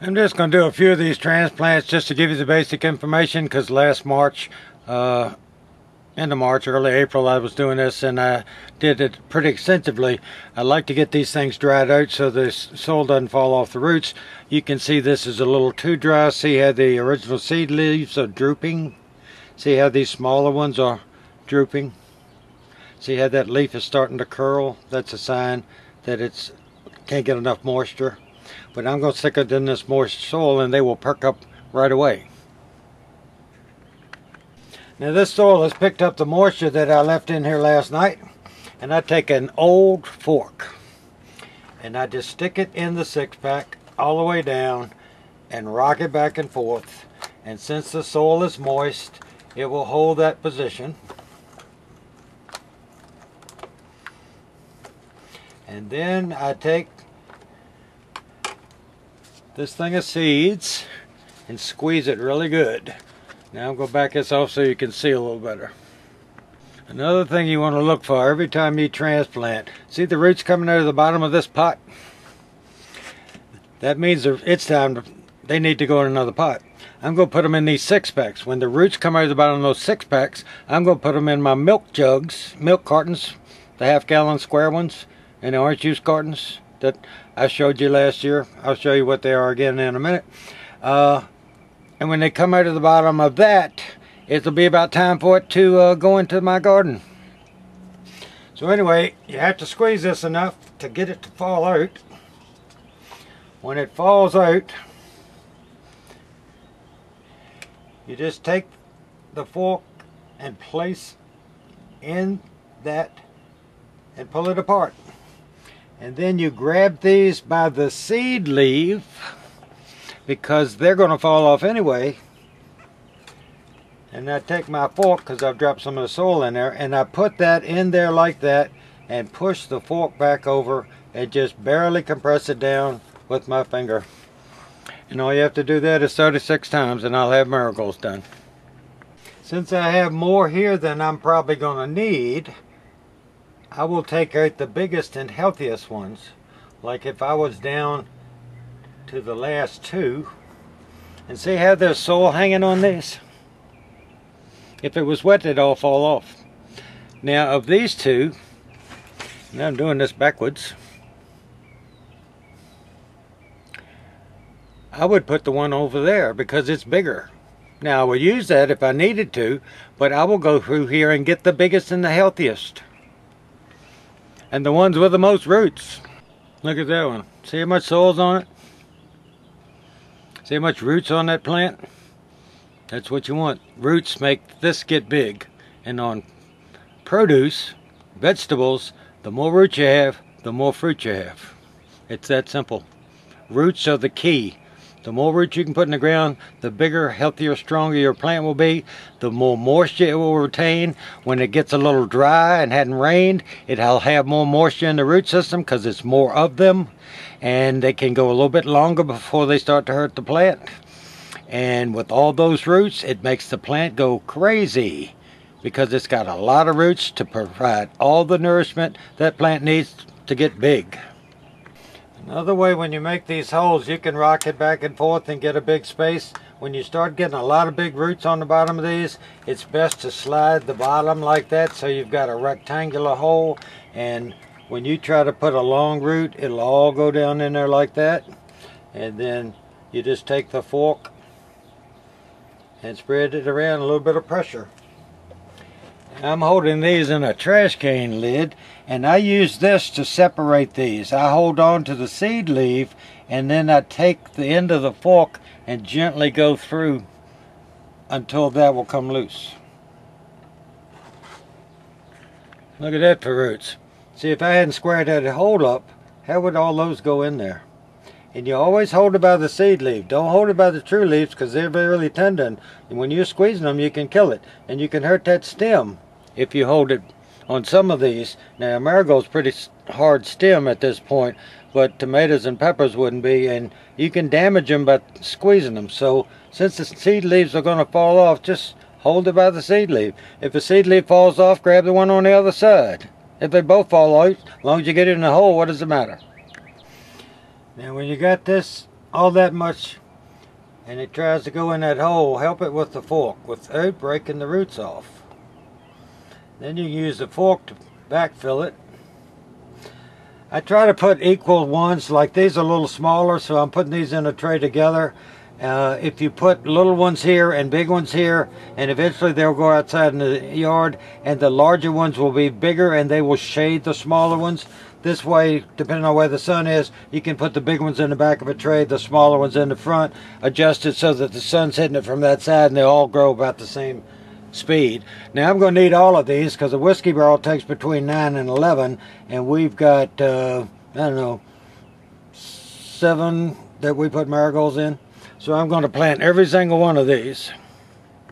I'm just going to do a few of these transplants just to give you the basic information, because last March, end of March, early April, I was doing this and I did it pretty extensively. I like to get these things dried out so the soil doesn't fall off the roots. You can see this is a little too dry. See how the original seed leaves are drooping? See how these smaller ones are drooping? See how that leaf is starting to curl? That's a sign that it's can't get enough moisture. But I'm going to stick it in this moist soil and they will perk up right away. Now this soil has picked up the moisture that I left in here last night, and I take an old fork and I just stick it in the 6-pack all the way down and rock it back and forth, and since the soil is moist it will hold that position. And then I take this thing of seeds and squeeze it really good. Now I'll go back this off so you can see a little better. Another thing you want to look for every time you transplant, see the roots coming out of the bottom of this pot? That means it's time they need to go in another pot. I'm going to put them in these 6-packs. When the roots come out of the bottom of those 6-packs, I'm going to put them in my milk jugs, milk cartons, the half-gallon square ones, and the orange juice cartons that I showed you last year. I'll show you what they are again in a minute. And when they come out of the bottom of that, it'll be about time for it to go into my garden. So anyway, you have to squeeze this enough to get it to fall out. When it falls out, you just take the fork and place in that and pull it apart. And then you grab these by the seed leaf, because they're going to fall off anyway. And I take my fork, because I've dropped some of the soil in there, and I put that in there like that and push the fork back over and just barely compress it down with my finger. And all you have to do that is 36 times and I'll have miracles done. Since I have more here than I'm probably going to need, I will take out the biggest and healthiest ones. Like if I was down to the last 2, and see how there's soil hanging on these? If it was wet, it'd all fall off. Now of these 2, and I'm doing this backwards, I would put the one over there because it's bigger. Now I would use that if I needed to, but I will go through here and get the biggest and the healthiest. And the ones with the most roots. Look at that one. See how much soil's on it? See how much roots on that plant? That's what you want. Roots make this get big. And on produce, vegetables, the more roots you have, the more fruit you have. It's that simple. Roots are the key. The more roots you can put in the ground, the bigger, healthier, stronger your plant will be. The more moisture it will retain. When it gets a little dry and hadn't rained, it'll have more moisture in the root system because it's more of them. And they can go a little bit longer before they start to hurt the plant. And with all those roots, it makes the plant go crazy because it's got a lot of roots to provide all the nourishment that plant needs to get big. Another way, when you make these holes, you can rock it back and forth and get a big space. When you start getting a lot of big roots on the bottom of these, it's best to slide the bottom like that so you've got a rectangular hole. And when you try to put a long root, it'll all go down in there like that. And then you just take the fork and spread it around, a little bit of pressure. I'm holding these in a trash can lid, and I use this to separate these. I hold on to the seed leaf and then I take the end of the fork and gently go through until that will come loose. Look at that for roots. See, if I hadn't squared that hole up, how would all those go in there? And you always hold it by the seed leaf. Don't hold it by the true leaves because they're really tender. And when you're squeezing them, you can kill it. And you can hurt that stem if you hold it on some of these. Now, marigold's pretty hard stem at this point, but tomatoes and peppers wouldn't be. And you can damage them by squeezing them. So since the seed leaves are going to fall off, just hold it by the seed leaf. If the seed leaf falls off, grab the one on the other side. If they both fall out, as long as you get it in the hole, what does it matter? Now when you got this all that much and it tries to go in that hole, help it with the fork without breaking the roots off. Then you use the fork to backfill it. I try to put equal ones, like these are a little smaller, so I'm putting these in a tray together. If you put little ones here and big ones here, and eventually they'll go outside in the yard, and the larger ones will be bigger and they will shade the smaller ones. This way, depending on where the sun is, you can put the big ones in the back of a tray, the smaller ones in the front, adjust it so that the sun's hitting it from that side and they all grow about the same speed. Now I'm going to need all of these because a whiskey barrel takes between 9 and 11, and we've got, I don't know, 7 that we put marigolds in. So I'm going to plant every single one of these.